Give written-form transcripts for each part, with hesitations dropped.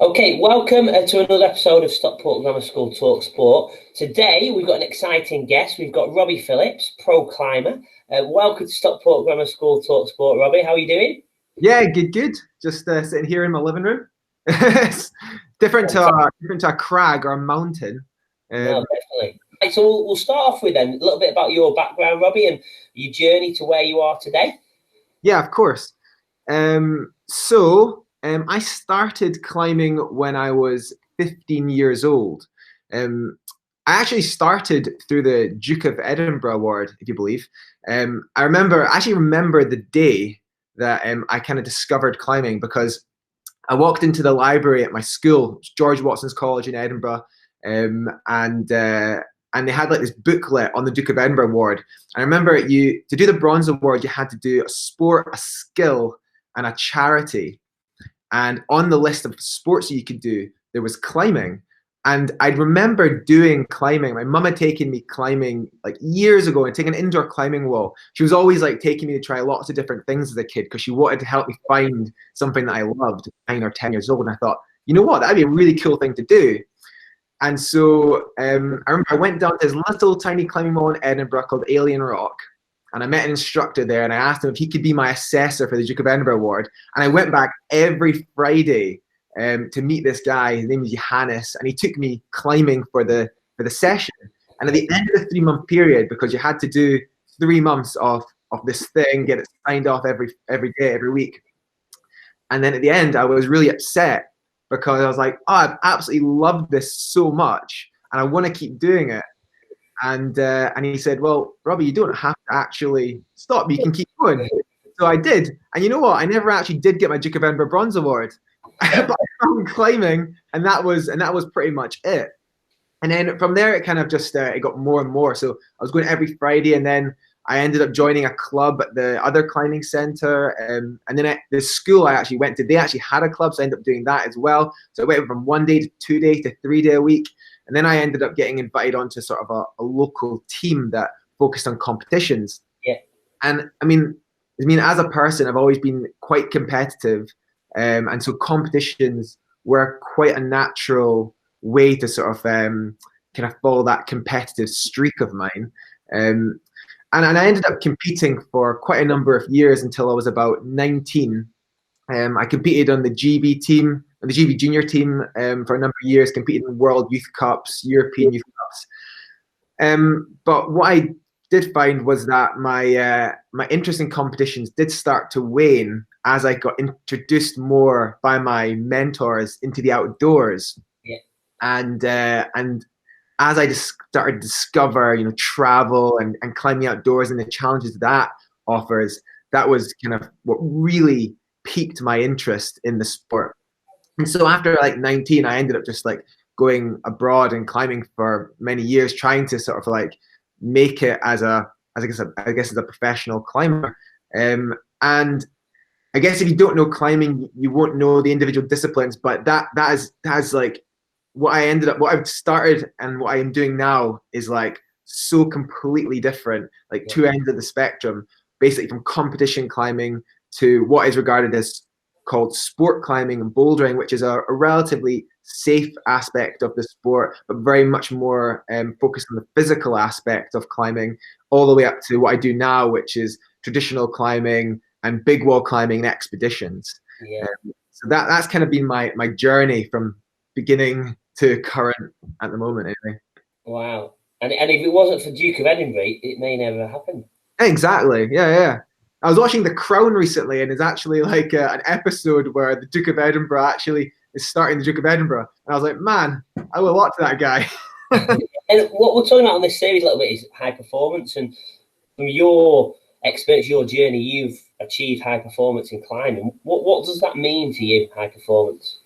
Okay, welcome to another episode of Stockport Grammar School Talks Sport. Today we've got an exciting guest. We've got Robbie Phillips, pro climber. Welcome to Stockport Grammar School Talks Sport. Robbie, how are you doing? Yeah, good. Just sitting here in my living room. It's different to a crag or a mountain. No, Um, definitely. Right, so we'll start off with then a little bit about your background, Robbie, and your journey to where you are today. yeah, of course. I started climbing when I was 15 years old. I actually started through the Duke of Edinburgh Award, if you believe. I actually remember the day that I kind of discovered climbing because I walked into the library at my school, George Watson's College in Edinburgh, and they had like this booklet on the Duke of Edinburgh Award. I remember to do the Bronze Award, you had to do a sport, a skill, and a charity. And on the list of sports that you could do, there was climbing. And I remember doing climbing. My mum had taken me climbing like years ago and taken an indoor climbing wall. She was always like taking me to try lots of different things as a kid because she wanted to help me find something that I loved, 9 or 10 years old. And I thought, you know what, that'd be a really cool thing to do. And so I remember I went down to this little tiny climbing wall in Edinburgh called Alien Rock. And I met an instructor there and I asked him if he could be my assessor for the Duke of Edinburgh Award. And I went back every Friday to meet this guy. His name is Johannes, and he took me climbing for the session. And at the end of the 3 month period, because you had to do 3 months of this thing, get it signed off every day, every week. And then at the end, I was really upset because I was like, oh, I've absolutely loved this so much, and I want to keep doing it. And he said, well, Robbie, you don't have to actually stop. You can keep going. So I did. And you know what? I never actually did get my Duke of Edinburgh Bronze Award. But I found climbing, and that was pretty much it. And then from there, it kind of just it got more and more. So I was going every Friday, and then I ended up joining a club at the other climbing center. And then at the school I actually went to, they actually had a club, so I ended up doing that as well. So I went from 1 day to 2 day to 3 day a week. And then I ended up getting invited onto sort of a local team that focused on competitions. Yeah. And I mean, as a person, I've always been quite competitive. And so competitions were quite a natural way to sort of kind of follow that competitive streak of mine. And I ended up competing for quite a number of years until I was about 19. I competed on the GB team, the GB junior team for a number of years, competed in World Youth Cups, European Youth Cups. But what I did find was that my interest in competitions did start to wane as I got introduced more by my mentors into the outdoors. Yeah. And as I started to discover, travel and climbing outdoors and the challenges that offers, that was kind of what really piqued my interest in the sport. And so after like 19, I ended up just like going abroad and climbing for many years, trying to sort of like make it as a professional climber. And I guess if you don't know climbing, you won't know the individual disciplines, but that is like what I've started and what I am doing now is like so completely different, like two ends of the spectrum, basically from competition climbing to what is regarded as called sport climbing and bouldering, which is a relatively safe aspect of the sport, but very much more focused on the physical aspect of climbing, all the way up to what I do now, which is traditional climbing and big wall climbing and expeditions. Yeah. So that's kind of been my journey from beginning to current at the moment, anyway. Wow. And if it wasn't for Duke of Edinburgh, it may never happen. Exactly. Yeah. I was watching The Crown recently, and it's actually like an episode where the Duke of Edinburgh actually is starting the Duke of Edinburgh. And I was like, man, I owe a lot to that guy. And what we're talking about on this series a little bit is high performance. And from your experience, your journey, you've achieved high performance in climbing. What does that mean to you, high performance?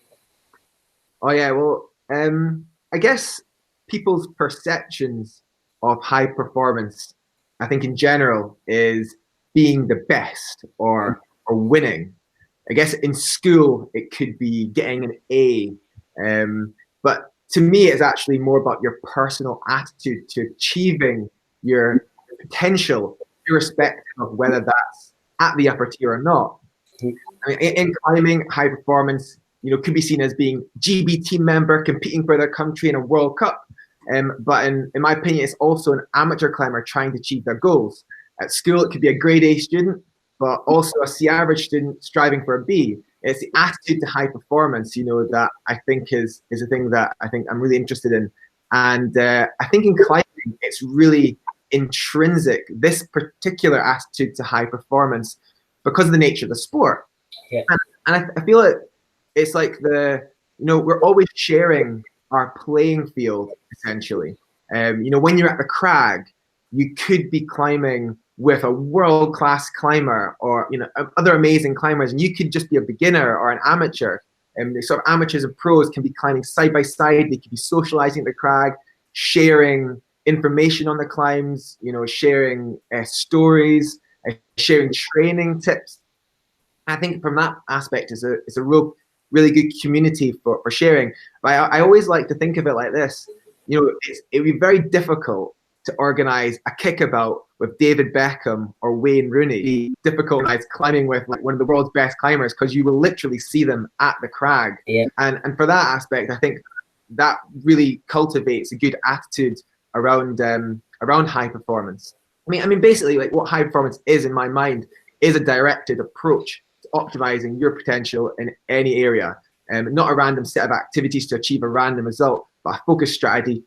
Oh, yeah. Well, I guess people's perceptions of high performance, I think in general, is being the best or winning. I guess in school it could be getting an A, but to me it's actually more about your personal attitude to achieving your potential, irrespective of whether that's at the upper tier or not. I mean, in climbing high performance, could be seen as being GB team member competing for their country in a World Cup. But in my opinion, it's also an amateur climber trying to achieve their goals. At school, it could be a grade A student, but also a C average student striving for a B. It's the attitude to high performance, that I think is a thing that I think I'm really interested in. And I think in climbing, it's really intrinsic, this particular attitude to high performance, because of the nature of the sport. Yeah. And I feel it's like we're always sharing our playing field, essentially. When you're at the crag, you could be climbing with a world-class climber or other amazing climbers, and you could just be a beginner or an amateur. And the sort of amateurs and pros can be climbing side by side. They could be socializing at the crag, sharing information on the climbs, sharing stories, sharing training tips. I think from that aspect, it's a really good community for sharing. But I always like to think of it like this. It would be very difficult to organize a kickabout with David Beckham or Wayne Rooney. It'd be difficult to organize climbing with one of the world's best climbers, because you will literally see them at the crag. Yeah. And for that aspect, I think that really cultivates a good attitude around high performance. I mean, basically, like, what high performance is in my mind is a directed approach to optimizing your potential in any area, not a random set of activities to achieve a random result, but a focused strategy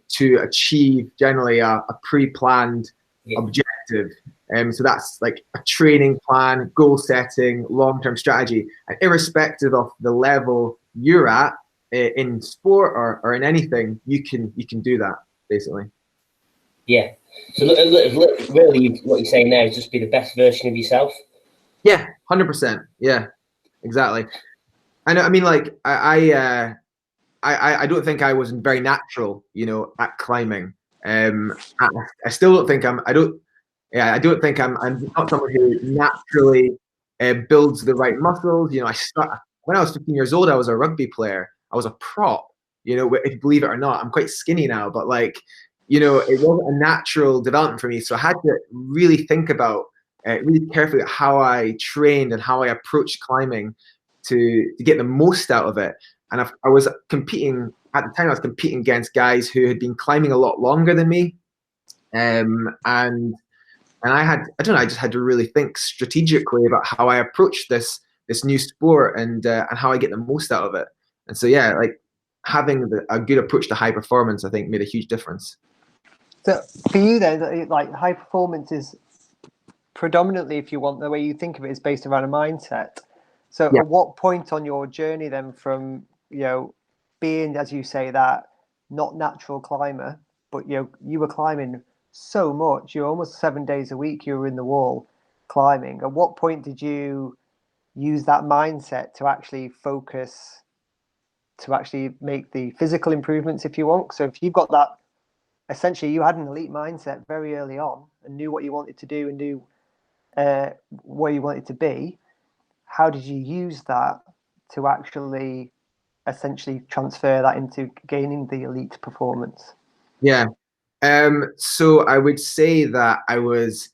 to achieve generally a pre-planned objective. So that's like a training plan, goal setting, long-term strategy, and irrespective of the level you're at in sport or in anything, you can do that, basically. Yeah. So really, what you're saying there is just be the best version of yourself. Yeah, 100%. Yeah, exactly. I mean, like, I don't think I was very natural, at climbing. I still don't think I'm not someone who naturally builds the right muscles. When I was 15 years old, I was a rugby player. I was a prop, if you believe it or not. I'm quite skinny now, but it wasn't a natural development for me. So I had to really think about really carefully how I trained and how I approached climbing to get the most out of it. And I was competing at the time. I was competing against guys who had been climbing a lot longer than me, and I just had to really think strategically about how I approach this new sport and how I get the most out of it. And so, yeah, like, having a good approach to high performance, I think, made a huge difference. So for you then, like, high performance is predominantly, if you want, the way you think of it, is based around a mindset. So Yeah. At what point on your journey then from, being, as you say, that not natural climber, but you were climbing so much, you're almost 7 days a week, you were in the wall climbing. At what point did you use that mindset to actually focus, to actually make the physical improvements, if you want? So if you've got that, essentially you had an elite mindset very early on and knew what you wanted to do and knew where you wanted to be, how did you use that to actually essentially transfer that into gaining the elite performance? Yeah. So I would say that I was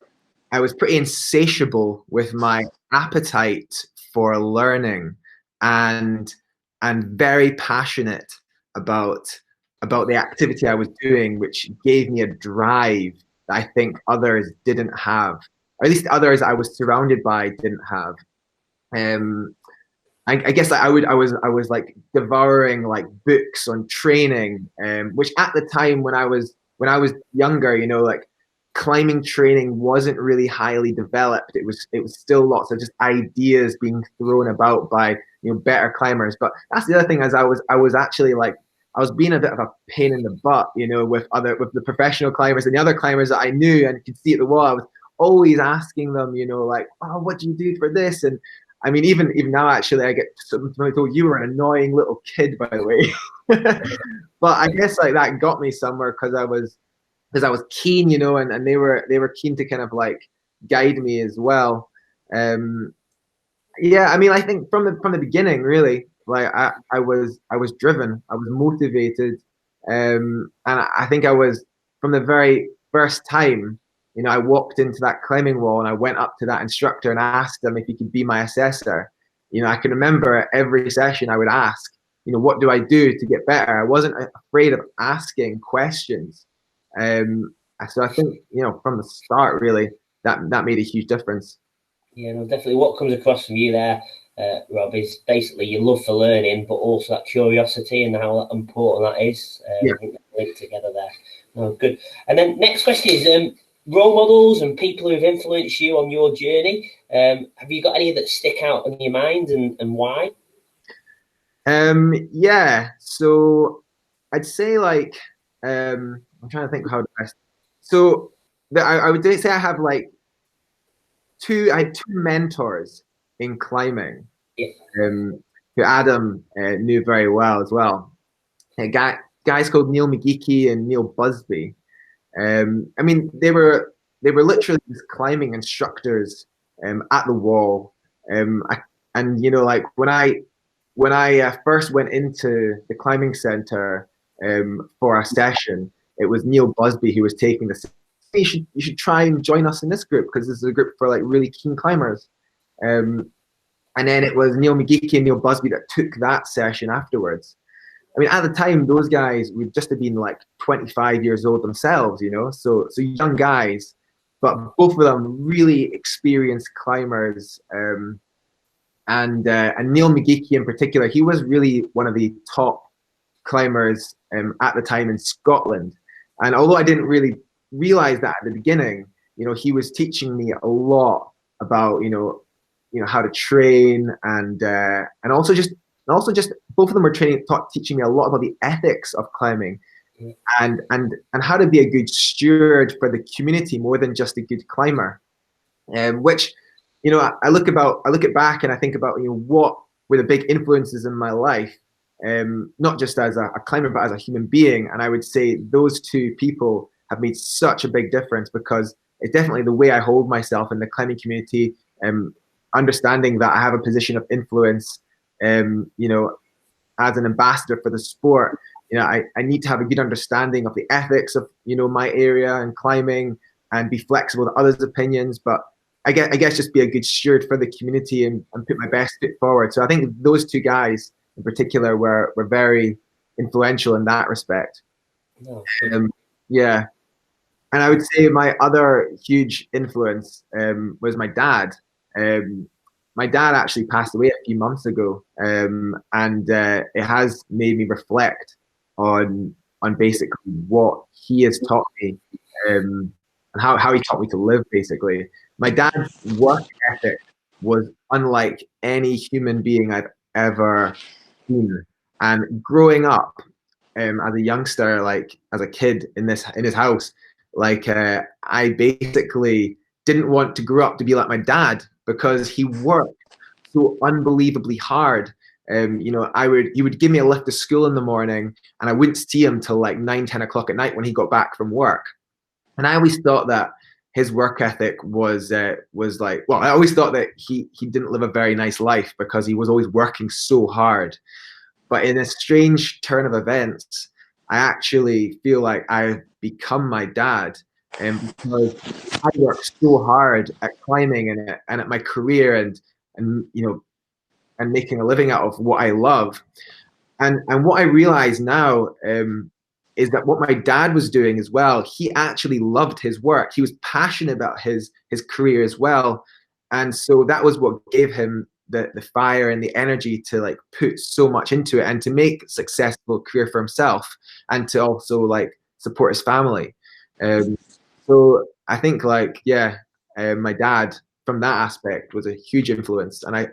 pretty insatiable with my appetite for learning, and very passionate about the activity I was doing, which gave me a drive that I think others didn't have, or at least others I was surrounded by didn't have. I guess I was like devouring like books on training, which at the time when I was younger, like, climbing training wasn't really highly developed. It was still lots of just ideas being thrown about by better climbers. But that's the other thing, as I was actually like, I was being a bit of a pain in the butt, with the professional climbers and the other climbers that I knew and could see at the wall. I was always asking them, like, oh, what do you do for this? And I mean, even now, actually, I get somebody told, you were an annoying little kid, by the way. But I guess like that got me somewhere because I was keen, and they were keen to kind of like guide me as well. Yeah, I mean, I think from the beginning, really, like, I was driven, I was motivated, and I think I was, from the very first time, I walked into that climbing wall and I went up to that instructor and asked him if he could be my assessor. You know, I can remember every session I would ask, you know, what do I do to get better? I wasn't afraid of asking questions. So I think, you know, from the start, really, that made a huge difference. Yeah, no, definitely. What comes across from you there, Rob, is basically your love for learning, but also that curiosity and how important that is. Yeah. I think they're linked together there. No, good. And then next question is role models and people who've influenced you on your journey. Have you got any that stick out in your mind, and why? Yeah. So I'd say like I'm trying to think how to best. So I would say I have like I had two mentors in climbing, Yeah. who Adam knew very well as well. Guys called Neil McGeechy and Neil Busby. I mean, they were literally just climbing instructors at the wall. And you know, like when I first went into the climbing center for a session, it was Neil Busby who was taking this. You should try and join us in this group because this is a group for like really keen climbers. Um, and then it was Neil McGeechy and Neil Busby that took that session afterwards. I mean, at the time, those guys would just have been like 25 years old themselves, you know, so young guys, but both of them really experienced climbers. And Neil McGeechy in particular, he was really one of the top climbers at the time in Scotland. And although I didn't really realize that at the beginning, you know, he was teaching me a lot about, how to train and also just both of them were teaching me a lot about the ethics of climbing and how to be a good steward for the community more than just a good climber. Which, you know, I look it back and I think about, you know, what were the big influences in my life, not just as a climber, but as a human being. And I would say those two people have made such a big difference because it's definitely the way I hold myself in the climbing community, understanding that I have a position of influence, you know, as an ambassador for the sport. You know, I need to have a good understanding of the ethics of, you know, my area and climbing and be flexible to others' opinions. But I guess just be a good steward for the community and put my best foot forward. So I think those two guys in particular were very influential in that respect. No. Yeah. And I would say my other huge influence was my dad. My dad actually passed away a few months ago, and it has made me reflect on basically what he has taught me, and how he taught me to live. Basically, my dad's work ethic was unlike any human being I've ever seen. And growing up as a youngster, like as a kid in his house, like I basically didn't want to grow up to be like my dad because he worked so unbelievably hard. You know, he would give me a lift to school in the morning, and I wouldn't see him till like 9, 10 o'clock at night when he got back from work. And I always thought that his work ethic was like, well, I always thought that he didn't live a very nice life because he was always working so hard. But in a strange turn of events, I actually feel like I've become my dad, because I worked so hard at climbing and at my career and you know and making a living out of what I love. And what I realize now is that what my dad was doing as well, he actually loved his work. He was passionate about his career as well. And so that was what gave him the fire and the energy to like put so much into it and to make a successful career for himself and to also like support his family. So I think like, yeah, my dad from that aspect was a huge influence. And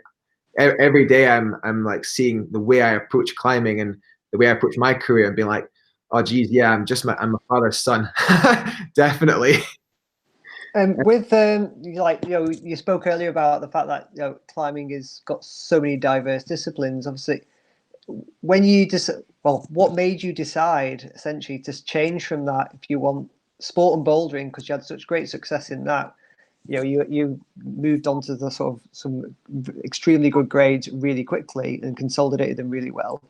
every day I'm like seeing the way I approach climbing and the way I approach my career and being like, oh geez, yeah, I'm my father's son. Definitely. With like you spoke earlier about the fact that climbing has got so many diverse disciplines. Obviously, when you what made you decide essentially to change from that if you want sport and bouldering because you had such great success in that? You moved on to the sort of some extremely good grades really quickly and consolidated them really well.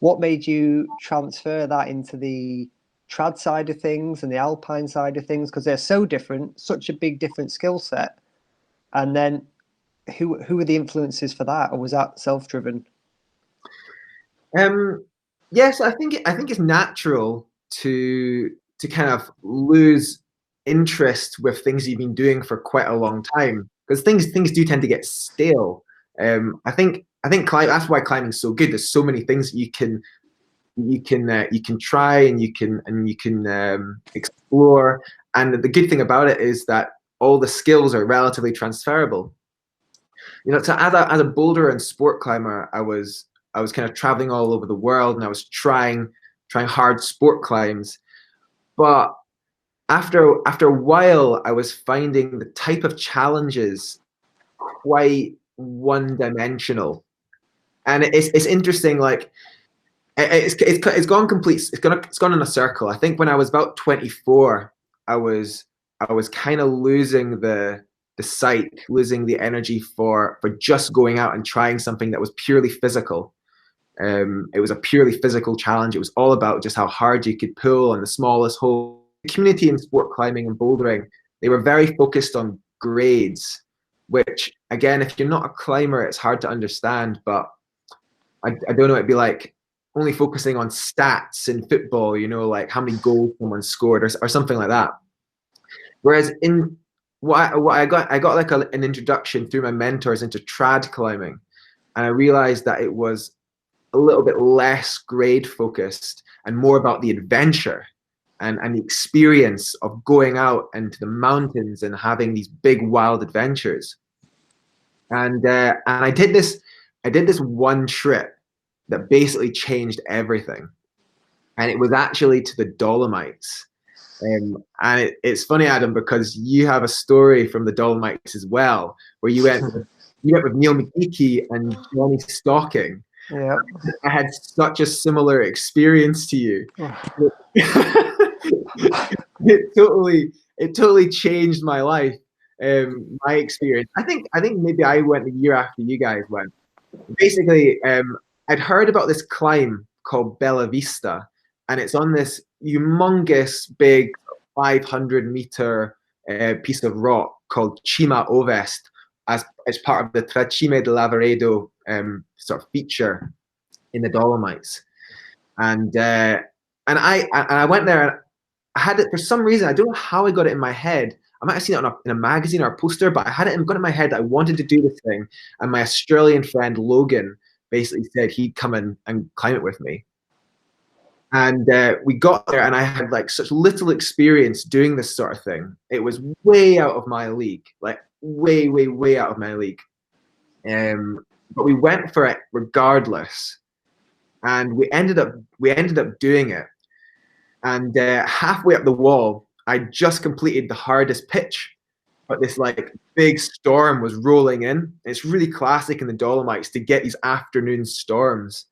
What made you transfer that into the trad side of things and the alpine side of things? Because they're so different, such a big different skill set. And then who were the influences for that, or was that self-driven? Yes, I think it's natural to kind of lose interest with things you've been doing for quite a long time, because things do tend to get stale. I think that's why climbing's so good. There's so many things that you can try, and you can explore. And the good thing about it is that all the skills are relatively transferable. You know, so as a boulder and sport climber, I was kind of traveling all over the world, and I was trying hard sport climbs. But after a while, I was finding the type of challenges quite one-dimensional, and it's interesting. Like it's gone complete. It's gone in a circle. I think when I was about 24, I was kind of losing the sight, losing the energy for just going out and trying something that was purely physical. It was a purely physical challenge. It was all about just how hard you could pull on the smallest hole. The community in sport climbing and bouldering, they were very focused on grades, which again, if you're not a climber, it's hard to understand. But I don't know, it'd be like only focusing on stats in football, you know, like how many goals someone scored or something like that. Whereas in I got like an introduction through my mentors into trad climbing, and I realized that it was a little bit less grade focused and more about the adventure and the experience of going out into the mountains and having these big wild adventures. And I did this one trip that basically changed everything, and it was actually to the Dolomites. And it's funny, Adam, because you have a story from the Dolomites as well, where you went with Neil McGeechy and Johnny Stocking. Yeah, I had such a similar experience to you. It totally changed my life, my experience. I think maybe I went the year after you guys went. Basically, I'd heard about this climb called Bella Vista, and it's on this humongous big 500-meter piece of rock called Cima Ovest, as part of the Tracime de Lavaredo sort of feature in the Dolomites. And I went there, and I had it for some reason. I don't know how I got it in my head. I might have seen it in a magazine or a poster, but I got it in my head that I wanted to do this thing. And my Australian friend Logan basically said he'd come and climb it with me. And we got there, and I had like such little experience doing this sort of thing. It was way out of my league, like way out of my league. But we went for it regardless, and we ended up doing it. And halfway up the wall, I just completed the hardest pitch, but this like big storm was rolling in. It's really classic in the Dolomites to get these afternoon storms,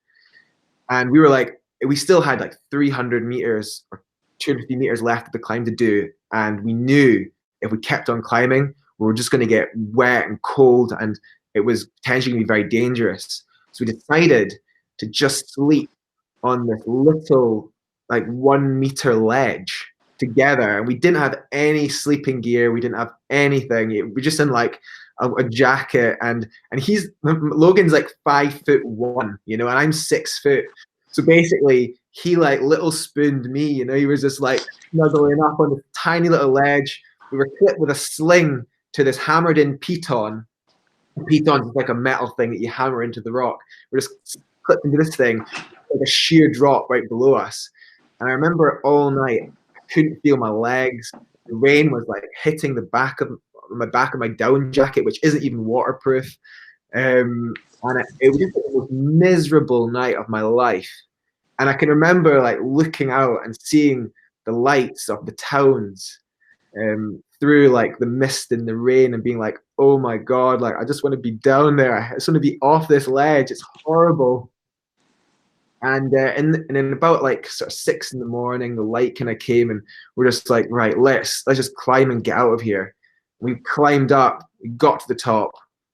and we still had like 300 meters or 250 meters left of the climb to do, and we knew if we kept on climbing, we were just going to get wet and cold, and it was potentially going to be very dangerous. So we decided to just sleep on this little like 1 meter ledge together, and we didn't have any sleeping gear. We didn't have anything. We were just in like a jacket, and Logan's like 5'1", you know, and I'm 6 foot. So basically, he like little spooned me, you know. He was just like snuggling up on this tiny little ledge. We were clipped with a sling to this hammered-in piton. A piton is like a metal thing that you hammer into the rock. We're just clipped into this thing, like a sheer drop right below us. And I remember all night, I couldn't feel my legs. The rain was like hitting the back of my down jacket, which isn't even waterproof. And it was just the most miserable night of my life. And I can remember like looking out and seeing the lights of the towns through like the mist and the rain, and being like, oh my God, like I just want to be down there. I just want to be off this ledge. It's horrible. And then about like sort of 6 in the morning, the light kind of came, and we're just like, right, let's just climb and get out of here. We climbed up, we got to the top,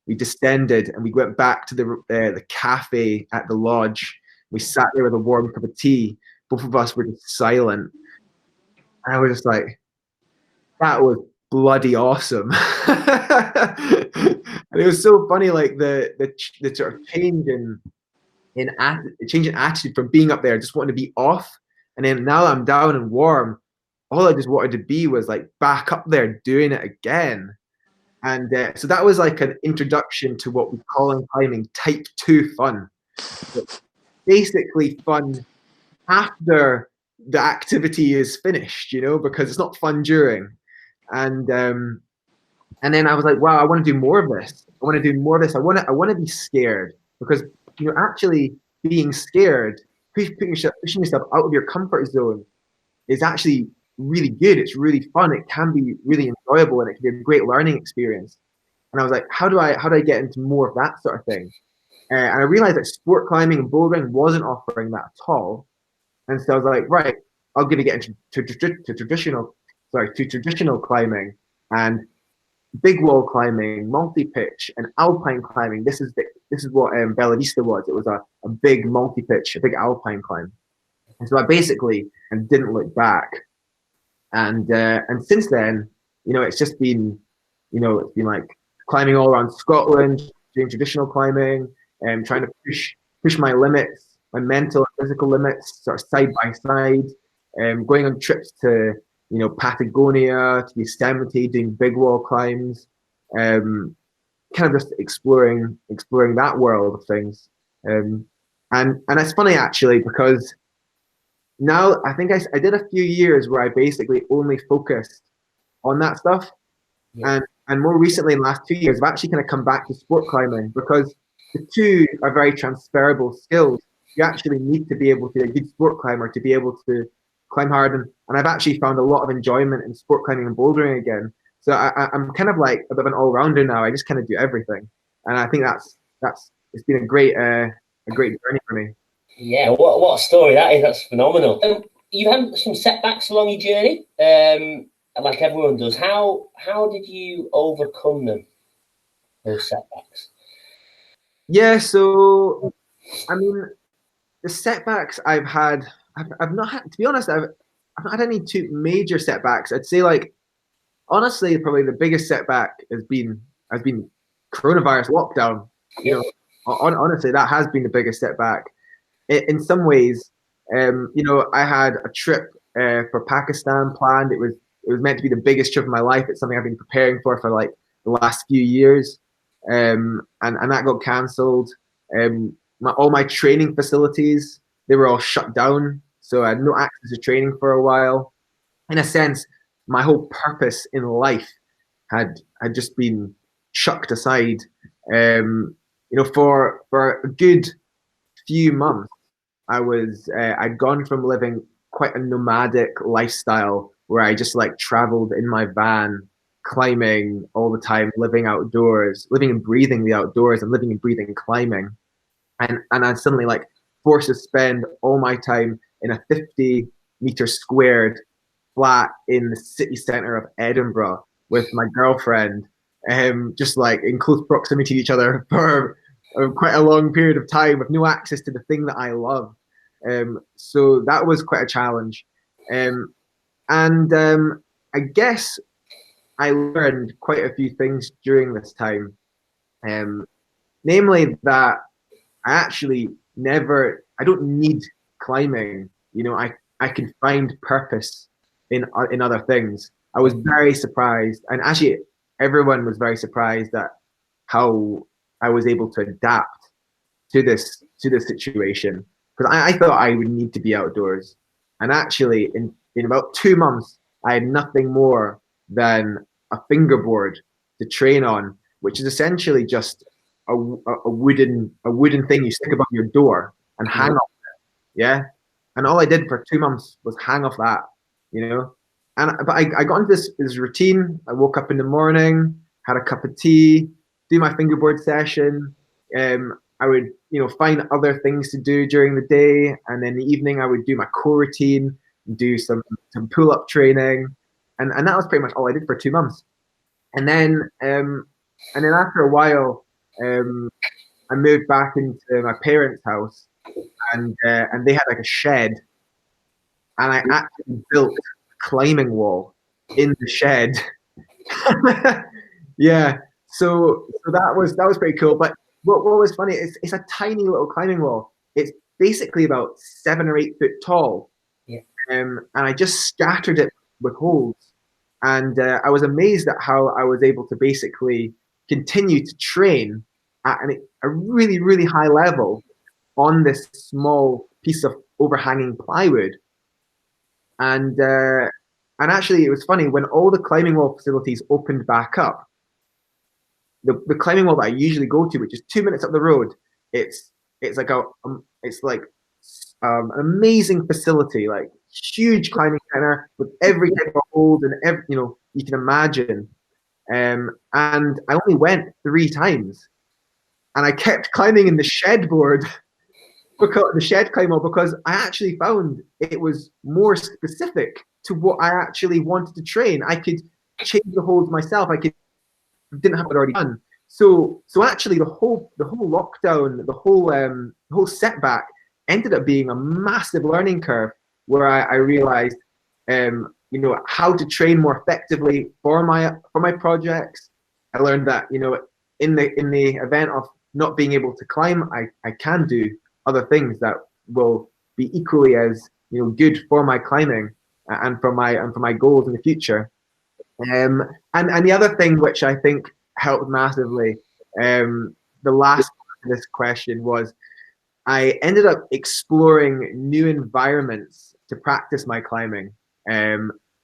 we descended, and we went back to the cafe at the lodge. We sat there with a warm cup of tea. Both of us were just silent. And I was just like, that bloody awesome. And it was so funny, like the sort of change in attitude from being up there, just wanting to be off, and then now I'm down and warm. All I just wanted to be was like back up there doing it again. And so that was like an introduction to what we call in climbing type 2 fun. Basically fun after the activity is finished, because it's not fun during. And then I was like, wow, I want to do more of this. I want to do more of this. I want to be scared, because actually being scared, pushing yourself out of your comfort zone is actually really good. It's really fun. It can be really enjoyable, and it can be a great learning experience. And I was like, how do I get into more of that sort of thing? And I realized that sport climbing and bouldering wasn't offering that at all. And so I was like, right, I'll get into traditional climbing and big wall climbing, multi-pitch, and alpine climbing. This is what Bella Vista was. It was a big multi-pitch, a big alpine climb. And so I basically didn't look back. And since then, it's just been, it's been like climbing all around Scotland, doing traditional climbing, and trying to push my limits, my mental and physical limits, sort of side by side, going on trips to Patagonia, to Yosemite, doing big wall climbs, kind of just exploring that world of things. And it's funny actually, because now I think I did a few years where I basically only focused on that stuff. Yeah. And more recently, in the last 2 years, I've actually kind of come back to sport climbing, because the two are very transferable skills. You actually need to be able to be a good sport climber to be able to climb hard. And I've actually found a lot of enjoyment in sport climbing and bouldering again. So I'm kind of like a bit of an all-rounder now. I just kind of do everything. And I think it's been a great journey for me. Yeah, what a story that is. That's phenomenal. You had some setbacks along your journey, like everyone does. How did you overcome them, those setbacks? Yeah, so I mean, the setbacks I've had, I've not had, to be honest, I've not had any too major setbacks. I'd say, like, honestly, probably the biggest setback has been coronavirus lockdown. Honestly, that has been the biggest setback. In some ways, I had a trip for Pakistan planned. It was meant to be the biggest trip of my life. It's something I've been preparing for like the last few years, and that got cancelled. All my training facilities, they were all shut down, so I had no access to training for a while. In a sense, my whole purpose in life had just been chucked aside. For a good few months, I'd gone from living quite a nomadic lifestyle where I just like traveled in my van, climbing all the time, living outdoors, living and breathing the outdoors, and living and breathing climbing. And I suddenly like forced to spend all my time in a 50-meter squared flat in the city centre of Edinburgh with my girlfriend, just like in close proximity to each other for quite a long period of time with no access to the thing that I love. So that was quite a challenge. I guess I learned quite a few things during this time, namely that I don't need climbing. I can find purpose in other things. I was very surprised, and actually everyone was very surprised at how I was able to adapt to this situation, because I thought I would need to be outdoors, and actually in about 2 months I had nothing more than a fingerboard to train on, which is essentially just a wooden thing you stick above your door and hang off it. Yeah, and all I did for 2 months was hang off that, But I got into this routine. I woke up in the morning, had a cup of tea, do my fingerboard session. I would, find other things to do during the day, and then in the evening I would do my core routine, do some pull-up training, and that was pretty much all I did for 2 months. And then after a while, I moved back into my parents' house, and they had like a shed, and I actually built a climbing wall in the shed Yeah. So that was pretty cool. But what was funny is it's a tiny little climbing wall. It's basically about 7 or 8 foot tall. Yeah. And I just scattered it with holes. And I was amazed at how I was able to basically continue to train at a really, really high level on this small piece of overhanging plywood. And actually, it was funny when all the climbing wall facilities opened back up. The climbing wall that I usually go to, which is 2 minutes up the road, it's like an amazing facility, like huge climbing center with every type of hold and every you can imagine. And I only went 3 times, and I kept climbing in the shed board because the shed climb wall because I actually found it was more specific to what I actually wanted to train. I could change the holds myself. Didn't have it already done. So actually the whole lockdown, the whole setback ended up being a massive learning curve where I realized how to train more effectively for my projects. I learned that in the event of not being able to climb, I can do other things that will be equally as good for my climbing and for my goals in the future. And the other thing which I think helped massively, the last part of this question was I ended up exploring new environments to practice my climbing.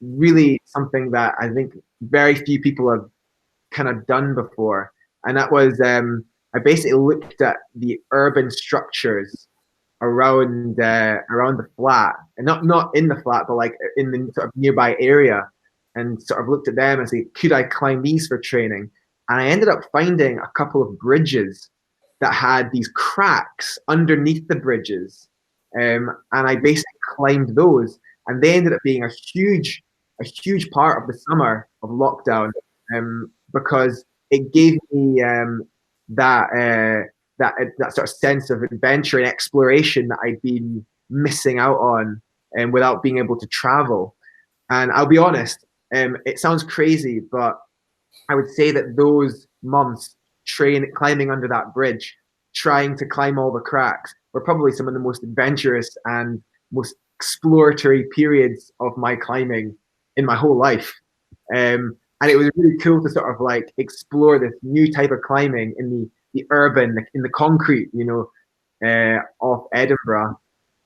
Really something that I think very few people have kind of done before. And that was I basically looked at the urban structures around the flat, and not in the flat, but like in the sort of nearby area, and sort of looked at them and say, could I climb these for training? And I ended up finding a couple of bridges that had these cracks underneath the bridges, and I basically climbed those, and they ended up being a huge part of the summer of lockdown, because it gave me that sort of sense of adventure and exploration that I'd been missing out on, and without being able to travel. And I'll be honest, it sounds crazy, but I would say that those months climbing under that bridge, trying to climb all the cracks, were probably some of the most adventurous and most exploratory periods of my climbing in my whole life. And it was really cool to sort of like explore this new type of climbing in the urban, in the concrete, of Edinburgh.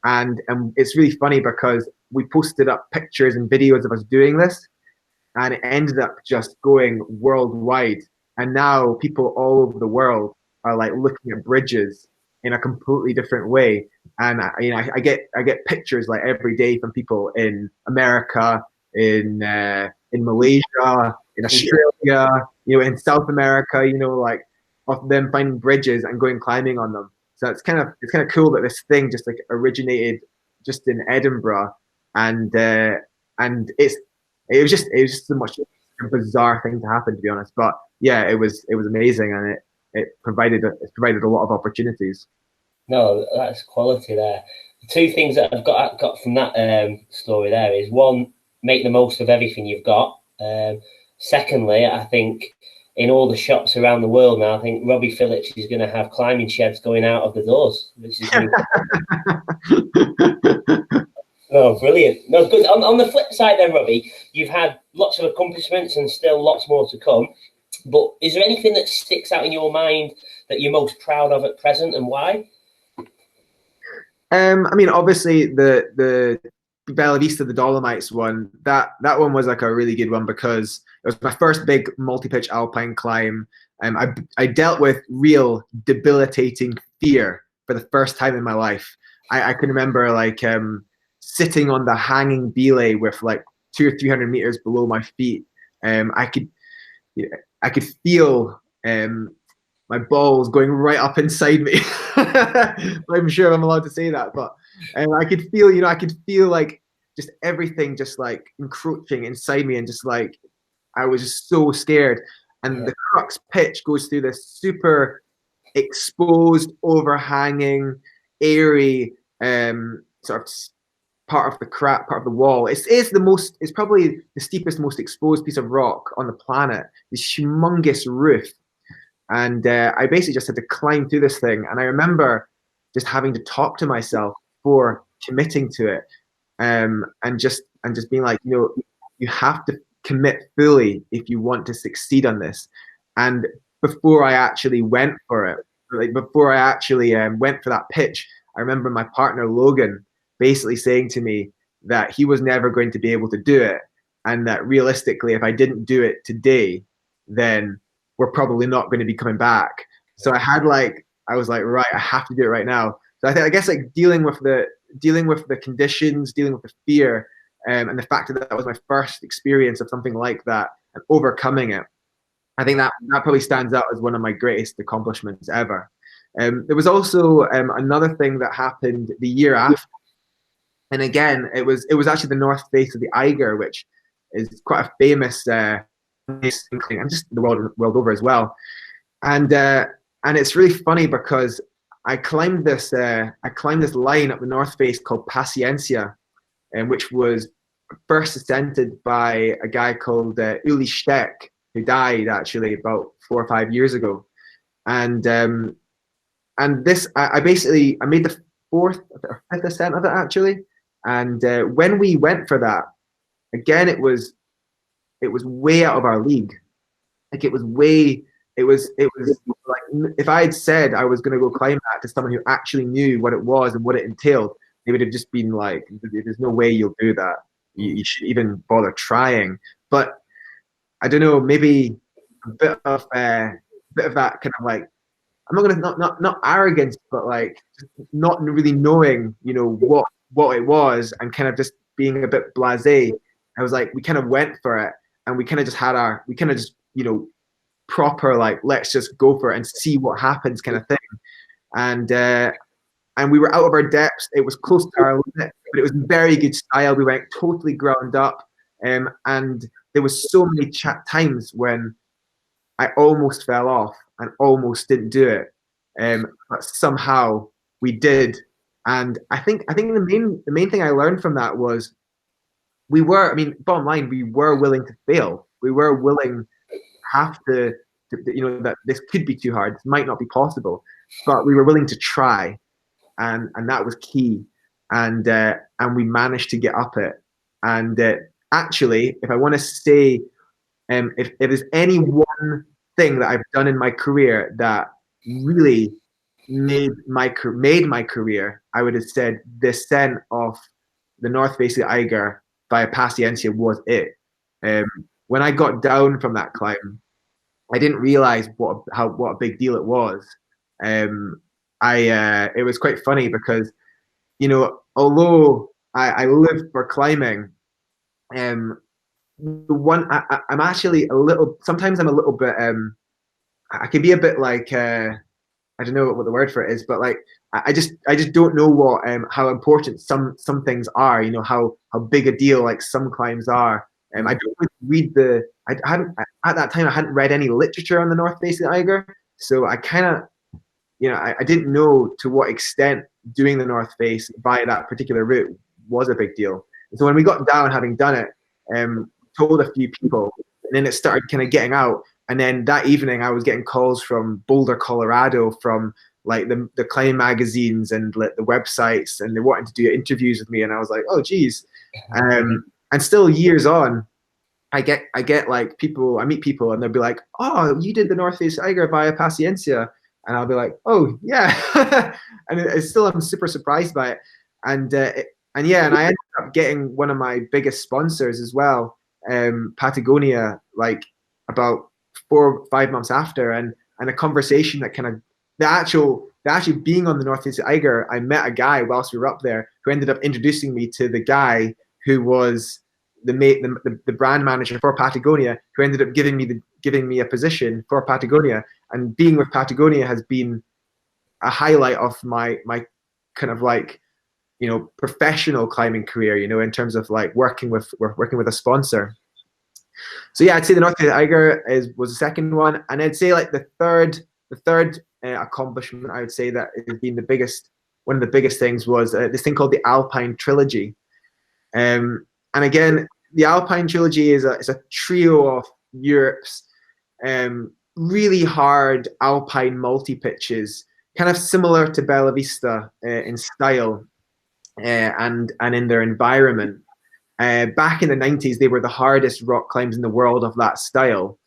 And it's really funny because we posted up pictures and videos of us doing this, and it ended up just going worldwide. And now people all over the world are like looking at bridges in a completely different way. And I get pictures like every day from people in America, in Malaysia, in Australia, in South America, like of them finding bridges and going climbing on them. So it's kind of cool that this thing just like originated just in Edinburgh, and it was just so much a bizarre thing to happen, to be honest. But yeah, it was amazing, and it provided a lot of opportunities. No, that's quality there. The two things that I've got from that story there is, one, make the most of everything you've got. Secondly, I think in all the shops around the world now, I think Robbie Phillips is going to have climbing sheds going out of the doors, which is oh, brilliant. No, good. On the flip side then, Robbie, you've had lots of accomplishments and still lots more to come. But is there anything that sticks out in your mind that you're most proud of at present, and why? I mean, obviously the Bella Vista, the Dolomites one, that one was like a really good one because it was my first big multi-pitch alpine climb. I dealt with real debilitating fear for the first time in my life. I can remember like sitting on the hanging belay with like 200 or 300 meters below my feet. I could feel my balls going right up inside me. I'm sure I'm allowed to say that, but I could feel like just everything just like encroaching inside me, and just like I was just so scared. And the crux pitch goes through this super exposed, overhanging, airy sort of part of the wall. It's probably the steepest, most exposed piece of rock on the planet. This humongous roof, and I basically just had to climb through this thing. And I remember just having to talk to myself before committing to it, and just being like, you have to commit fully if you want to succeed on this. And before I actually went for it, before I actually went for that pitch, I remember my partner Logan basically saying to me that he was never going to be able to do it, and that realistically, if I didn't do it today, then we're probably not going to be coming back. So I was like, right, I have to do it right now. So I guess like dealing with the conditions, dealing with the fear, and the fact that was my first experience of something like that and overcoming it, I think that probably stands out as one of my greatest accomplishments ever. There was also another thing that happened the year after, and again, it was actually the north face of the Eiger, which is quite a famous place, and just the world over as well. And it's really funny because I climbed this line up the north face called Passiencia, which was first ascended by a guy called Uli Steck, who died actually about 4 or 5 years ago. And this, I made the 4th or 5th ascent of it actually. And when we went for that, again, it was way out of our league. Like it was like, if I had said I was going to go climb that to someone who actually knew what it was and what it entailed, they would have just been like, there's no way you'll do that. You shouldn't even bother trying. But I don't know, maybe a bit of that kind of like, I'm not gonna not arrogance, but like not really knowing, what it was, and kind of just being a bit blasé. I was like, we kind of went for it, and we kind of just proper like, let's just go for it and see what happens kind of thing. And we were out of our depths. It was close to our limit, but it was very good style. We went totally ground up, and there was so many times when I almost fell off and almost didn't do it, but somehow we did. And I think the main thing I learned from that was bottom line, we were willing to fail. We were willing to have to that this could be too hard. This might not be possible, but we were willing to try, and that was key. And we managed to get up it. And actually, if I want to say, if there's any one thing that I've done in my career that really made my career, I would have said the ascent of the north face of the Eiger via Passiencia was it. When I got down from that climb, I didn't realize what a big deal it was. It was quite funny because, although I live for climbing, I'm actually sometimes I'm a little bit, I can be a bit like, I don't know what the word for it is, but like, I just don't know how important some things are, how big a deal like some climbs are. I don't really read at that time I hadn't read any literature on the north face of the Eiger, so I kind of, I didn't know to what extent doing the north face via that particular route was a big deal. And so when we got down, having done it, told a few people, and then it started kind of getting out. And then that evening, I was getting calls from Boulder, Colorado, from like the climbing magazines and like the websites, and they wanted to do interviews with me. And I was like, oh, geez. And still years on, I get like people, I mean people, and they'll be like, oh, you did the North Face Eiger via Passiencia. And I'll be like, oh, yeah. And it's still, I'm super surprised by it. And I ended up getting one of my biggest sponsors as well, Patagonia, like about 4 or 5 months after, and a conversation that kind of the actual being on the North Face Eiger, I met a guy whilst we were up there who ended up introducing me to the guy who was the brand manager for Patagonia, who ended up giving me a position for Patagonia. And being with Patagonia has been a highlight of my kind of like, professional climbing career, in terms of like working with a sponsor. So yeah, I'd say the North Face Eiger was the second one, and I'd say like the third accomplishment I would say that has been one of the biggest things was this thing called the Alpine Trilogy. And again, the Alpine Trilogy is a trio of Europe's really hard Alpine multi-pitches, kind of similar to Bella Vista in style and in their environment. Back in the 90s, they were the hardest rock climbs in the world of that style.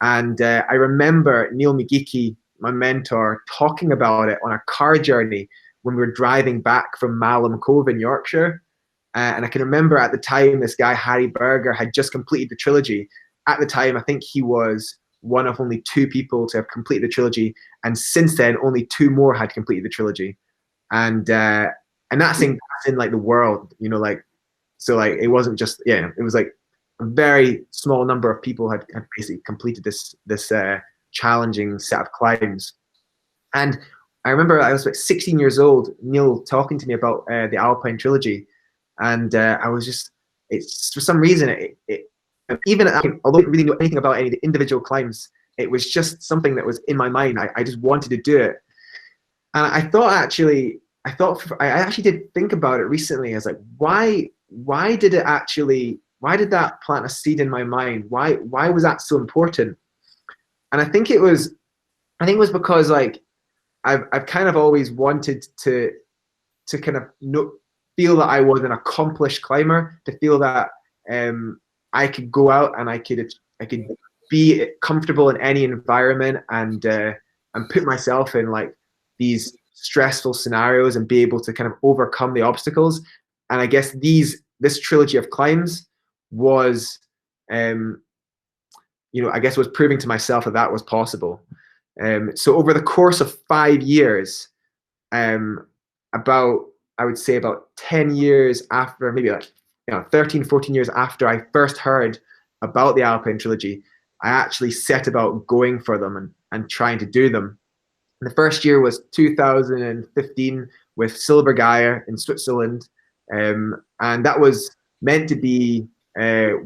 And I remember Neil McGeechy, my mentor, talking about it on a car journey when we were driving back from Malham Cove in Yorkshire. And I can remember at the time, this guy, Harry Berger, had just completed the trilogy. At the time, I think he was one of only 2 people to have completed the trilogy. And since then, only 2 more had completed the trilogy. And that's in like the world, you know, like, so like, it wasn't just, yeah, it was like a very small number of people had basically completed this challenging set of climbs. And I remember I was like 16 years old, Neil talking to me about the Alpine Trilogy. And I was just, it's for some reason, even although I didn't really know anything about any of the individual climbs, it was just something that was in my mind. I just wanted to do it. And I actually did think about it recently. I was like, why did that plant a seed in my mind? Why was that so important? And I think it was because like I've kind of always wanted to kind of feel that I was an accomplished climber, to feel that I could go out and I could be comfortable in any environment and put myself in like these stressful scenarios and be able to kind of overcome the obstacles. And I guess this trilogy of climbs was, you know, I guess was proving to myself that was possible. So over the course of 5 years, I would say about 10 years after, maybe like 13, 14 years after I first heard about the Alpine Trilogy, I actually set about going for them and trying to do them. And the first year was 2015 with Silbergeier in Switzerland, and that was meant to be like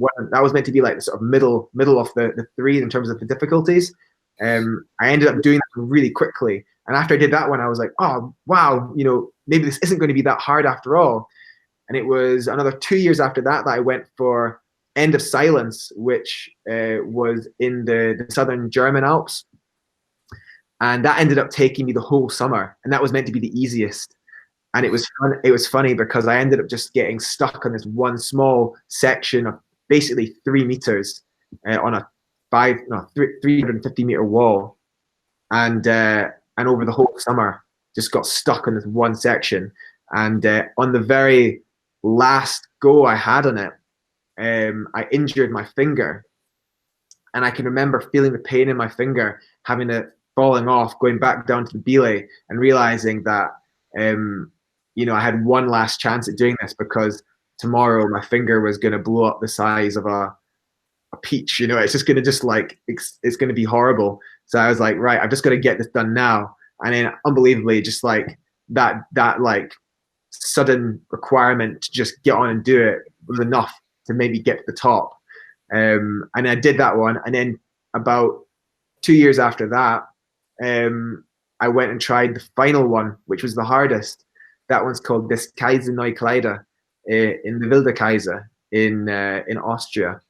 the sort of middle of the 3 in terms of the difficulties. I ended up doing that really quickly. And after I did that one, I was like, oh, wow, you know, maybe this isn't going to be that hard after all. And it was another 2 years after that I went for End of Silence, which was in the southern German Alps. And that ended up taking me the whole summer. And that was meant to be the easiest. And it was fun. It was funny because I ended up just getting stuck on this one small section of basically 3 meters on a 350 meter wall. And over the whole summer, just got stuck on this one section. And on the very last go I had on it, I injured my finger. And I can remember feeling the pain in my finger, having it falling off, going back down to the belay and realizing that, you know, I had one last chance at doing this because tomorrow my finger was going to blow up the size of a peach. You know, it's just going to it's going to be horrible. So I was like, right, I've just got to get this done now. And then unbelievably, just like that like sudden requirement to just get on and do it was enough to maybe get to the top. And I did that one. And then about 2 years after that, I went and tried the final one, which was the hardest. That one's called Des Kaiser Neukleider in the Wilde Kaiser in Austria.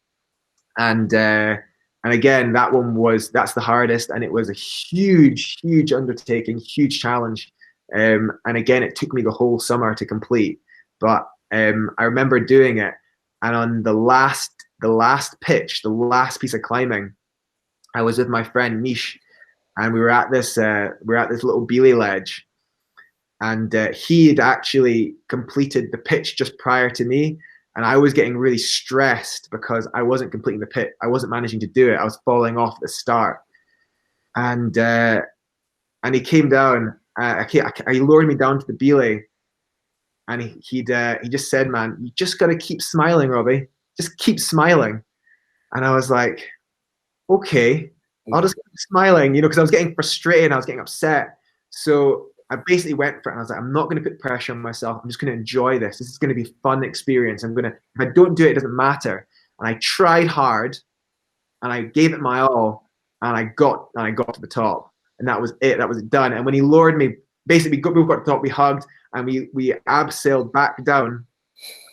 And again, that's the hardest, and it was a huge undertaking, huge challenge. And again, it took me the whole summer to complete. But I remember doing it, and on the last pitch, the last piece of climbing, I was with my friend Mish, and we were at this little belay ledge, and he had actually completed the pitch just prior to me. And I was getting really stressed because I wasn't completing the pit. I wasn't managing to do it. I was falling off at the start. And he came down. He lowered me down to the belay. And he just said, man, you just got to keep smiling, Robbie. Just keep smiling. And I was like, okay, I'll just keep smiling, you know, because I was getting frustrated. I was getting upset. So I basically went for it, and I was like, I'm not going to put pressure on myself. I'm just going to enjoy this. This is going to be a fun experience. If I don't do it, it doesn't matter. And I tried hard, and I gave it my all, and I got to the top, and that was it. That was done. And when he lowered me, basically we got to the top, we hugged, and we abseiled back down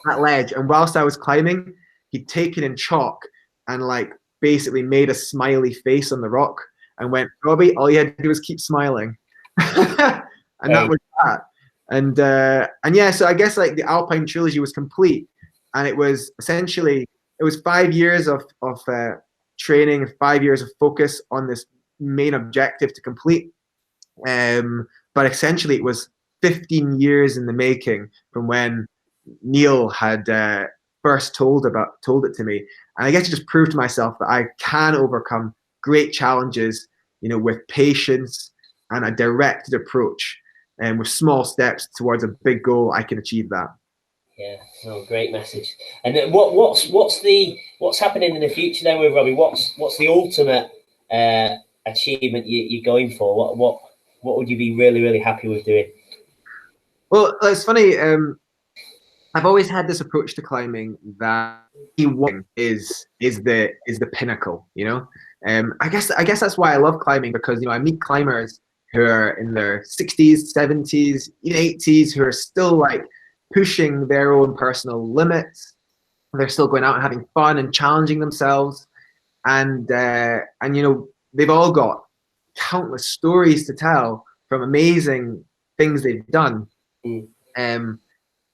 that ledge, and whilst I was climbing, he'd taken in chalk and like basically made a smiley face on the rock and went, Robbie, all you had to do was keep smiling. And that was that. And yeah, so I guess like the Alpine trilogy was complete, and it was essentially, it was 5 years of training, 5 years of focus on this main objective to complete. But essentially it was 15 years in the making from when Neil had first told it to me. And I guess it just proved to myself that I can overcome great challenges, you know, with patience and a directed approach, and with small steps towards a big goal, I can achieve that. Yeah, no, great message. And then what's happening in the future then with Robbie? What's the ultimate achievement you're going for? What would you be really, really happy with doing? Well, it's funny. I've always had this approach to climbing that is the pinnacle. You know, I guess that's why I love climbing, because, you know, I meet climbers who are in their 60s, 70s, 80s, who are still like pushing their own personal limits. They're still going out and having fun and challenging themselves, and you know, they've all got countless stories to tell from amazing things they've done. And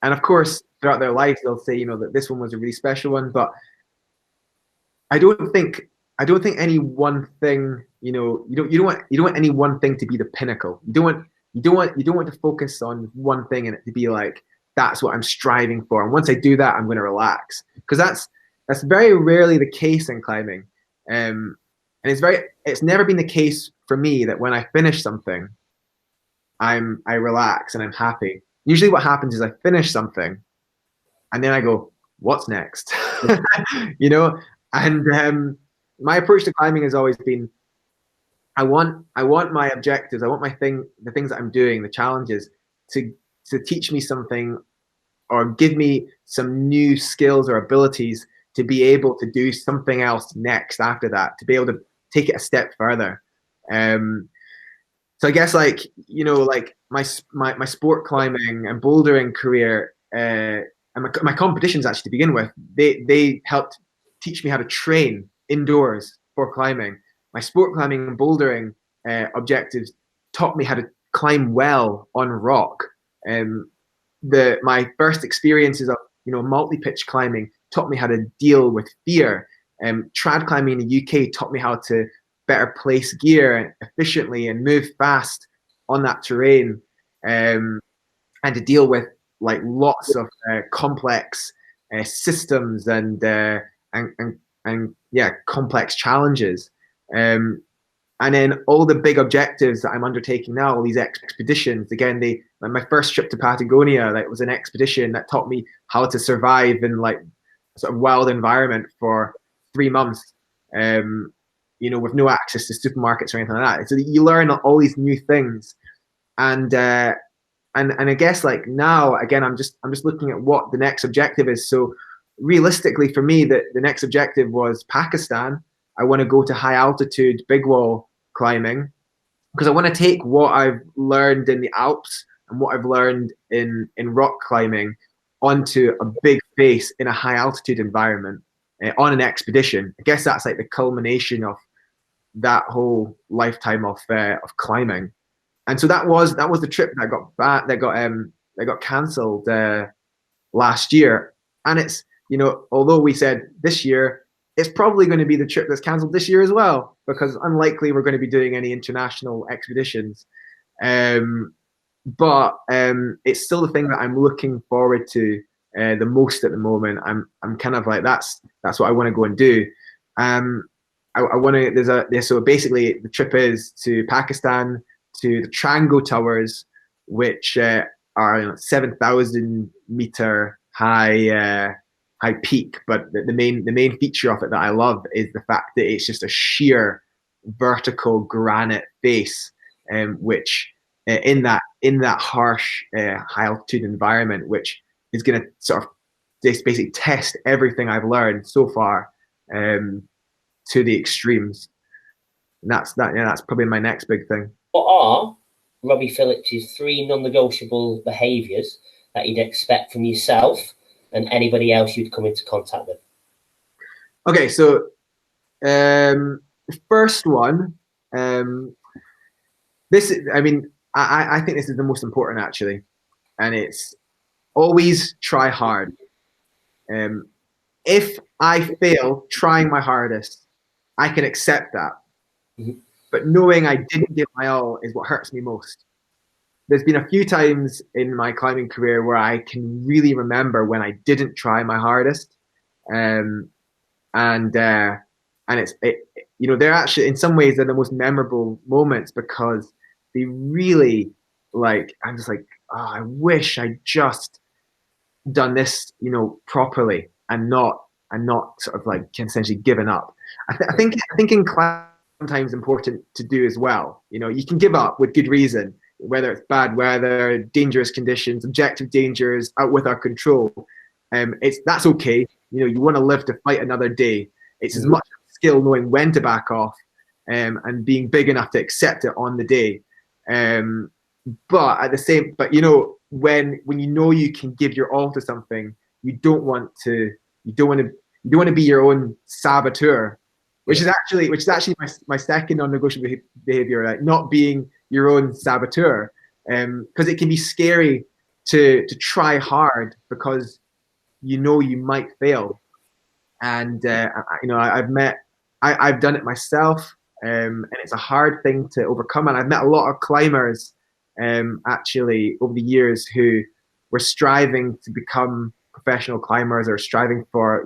of course, throughout their life, they'll say, you know, that this one was a really special one. But I don't think any one thing, you know, you don't want any one thing to be the pinnacle. You don't want to focus on one thing and it to be like, that's what I'm striving for, and once I do that, I'm going to relax, because that's very rarely the case in climbing. And it's never been the case for me that when I finish something, I relax and I'm happy. Usually what happens is I finish something and then I go, what's next? You know? And my approach to climbing has always been, I want my objectives, I want the things that I'm doing, the challenges, to teach me something or give me some new skills or abilities to be able to do something else next after that, to be able to take it a step further. So I guess, like, you know, like my sport climbing and bouldering career, and my competitions actually to begin with, they helped teach me how to train indoors for climbing. My sport climbing and bouldering objectives taught me how to climb well on rock. My first experiences of, you know, multi-pitch climbing taught me how to deal with fear. Trad climbing in the UK taught me how to better place gear efficiently and move fast on that terrain, and to deal with like lots of complex systems and yeah, complex challenges. And then all the big objectives that I'm undertaking now, all these expeditions, again, like my first trip to Patagonia, like, was an expedition that taught me how to survive in like a sort of wild environment for 3 months, you know, with no access to supermarkets or anything like that. So you learn all these new things, and I guess, like, now again, I'm just looking at what the next objective is. So realistically for me, the next objective was Pakistan. I want to go to high altitude big wall climbing, because I want to take what I've learned in the Alps and what I've learned in rock climbing onto a big face in a high altitude environment on an expedition. I guess that's like the culmination of that whole lifetime of climbing. And so that was the trip that got cancelled last year. And it's, you know, although we said this year, it's probably going to be the trip that's cancelled this year as well, because unlikely we're going to be doing any international expeditions. But it's still the thing that I'm looking forward to the most at the moment. I'm kind of like, that's what I want to go and do. I want to. So basically, the trip is to Pakistan, to the Trango Towers, which are 7,000 meter high peak. But the main feature of it that I love is the fact that it's just a sheer vertical granite face, which in that harsh high altitude environment, which is going to sort of basically test everything I've learned so far to the extremes. And that's probably my next big thing. What are Robbie Phillips' 3 non-negotiable behaviours that you'd expect from yourself and anybody else you'd come into contact with? Okay, so the first one, I think this is the most important actually, and it's always try hard. If I fail trying my hardest, I can accept that. Mm-hmm. But knowing I didn't give my all is what hurts me most. There's been a few times in my climbing career where I can really remember when I didn't try my hardest, and they're actually in some ways they're the most memorable moments because they really I'm just like, oh, I wish I just done this, properly and not sort of like essentially given up. I think in class sometimes important to do as well. You can give up with good reason, whether it's bad weather, dangerous conditions, objective dangers out with our control. That's okay. You want to live to fight another day. It's as much skill knowing when to back off, and being big enough to accept it on the day. But at the same, when you can give your all to something, you don't want to be your own saboteur, which is actually my second non-negotiable behavior, like not being your own saboteur, because it can be scary to try hard because you might fail, and I've done it myself, and it's a hard thing to overcome, and I've met a lot of climbers actually over the years who were striving to become professional climbers or striving for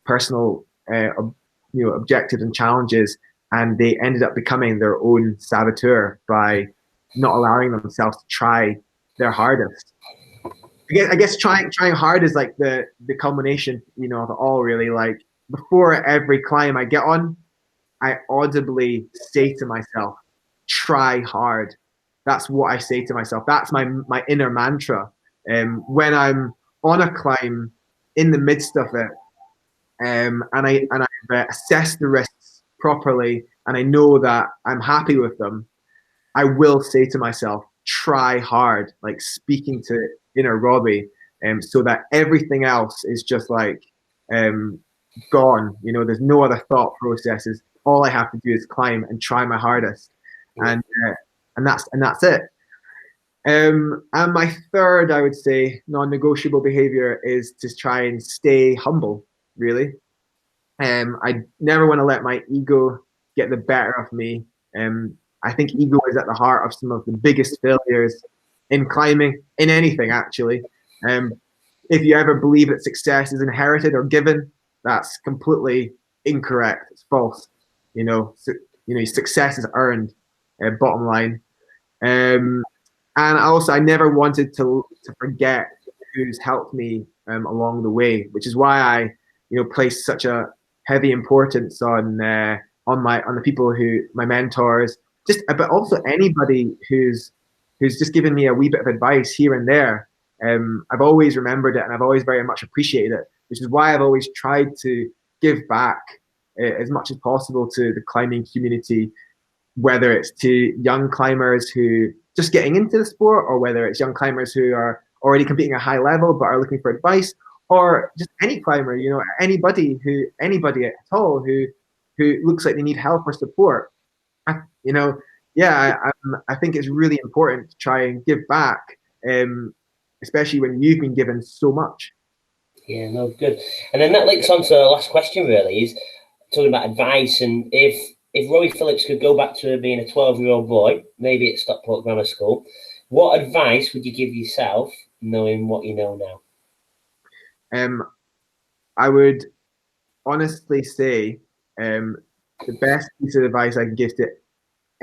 personal objectives and challenges, and they ended up becoming their own saboteur by not allowing themselves to try their hardest. I guess trying hard is like the culmination of it all, really. Like before every climb I get on, I audibly say to myself, try hard. That's what I say to myself. That's my inner mantra. When I'm on a climb, in the midst of it, and I've assessed the risks properly, and I know that I'm happy with them, I will say to myself, try hard, like speaking to inner Robbie, so that everything else is just like gone. There's no other thought processes. All I have to do is climb and try my hardest, and that's it. And my third, I would say, non-negotiable behavior is to try and stay humble. Really, I never want to let my ego get the better of me. I think ego is at the heart of some of the biggest failures in climbing, in anything actually. If you ever believe that success is inherited or given, that's completely incorrect. It's false. Success is earned. Bottom line. And I never wanted to forget who's helped me along the way, which is why I place such a heavy importance on the people who my mentors, but also anybody who's just given me a wee bit of advice here and there. I've always remembered it, and I've always very much appreciated it, which is why I've always tried to give back as much as possible to the climbing community, whether it's to young climbers who just getting into the sport, or whether it's young climbers who are already competing at a high level but are looking for advice, or just any climber, anybody at all who looks like they need help or support. I think it's really important to try and give back, especially when you've been given so much. Yeah, no, good. And then that links on to the last question, really, is talking about advice. And if Robbie Phillips could go back to being a 12-year-old boy, maybe at Stockport Grammar School, what advice would you give yourself, knowing what you know now? I would honestly say the best piece of advice I can give to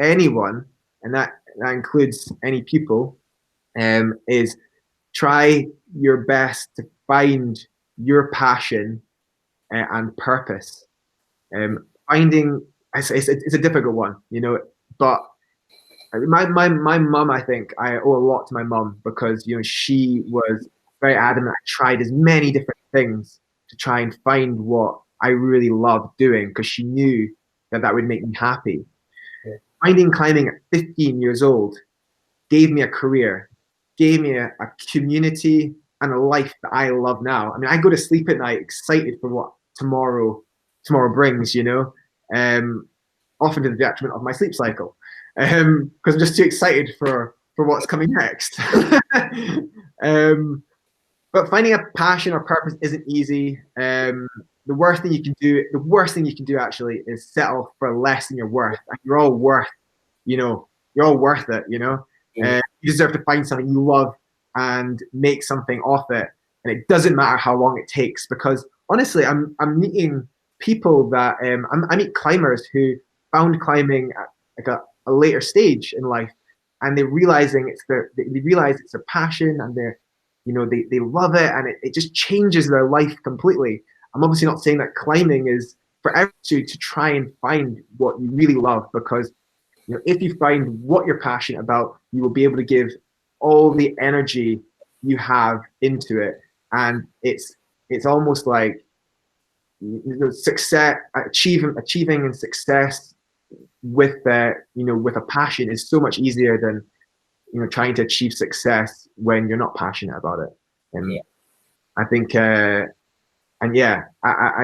anyone, and that includes any pupil, is try your best to find your passion and purpose. Finding it's a difficult one, but my mum, I think I owe a lot to my mum, because she was very adamant. I tried as many different things to try and find what I really loved doing, because she knew that would make me happy. Yeah. Finding climbing at 15 years old gave me a career, gave me a community, and a life that I love now. I mean, I go to sleep at night excited for what tomorrow brings, you know, often to the detriment of my sleep cycle, because I'm just too excited for what's coming next. But finding a passion or purpose isn't easy. The worst thing you can do actually is settle for less than you're worth. And you're all worth, you know, you're all worth it, you know. You deserve to find something you love and make something off it. And it doesn't matter how long it takes, because honestly, I'm meeting people that I meet climbers who found climbing at like a later stage in life, and they're realizing they realize it's their passion, and they love it, and it just changes their life completely. I'm obviously not saying that climbing is for everyone to try and find what you really love, because if you find what you're passionate about, you will be able to give all the energy you have into it. And it's almost like success, achieving and success with with a passion is so much easier than trying to achieve success when you're not passionate about it. And I think I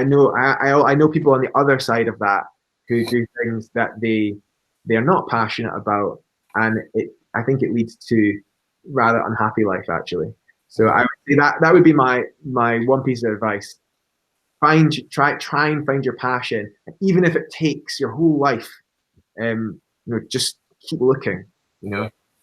know people on the other side of that who do things that they're not passionate about, and I think it leads to rather unhappy life, actually. So I would say that would be my one piece of advice. Try and find your passion, and even if it takes your whole life, just keep looking.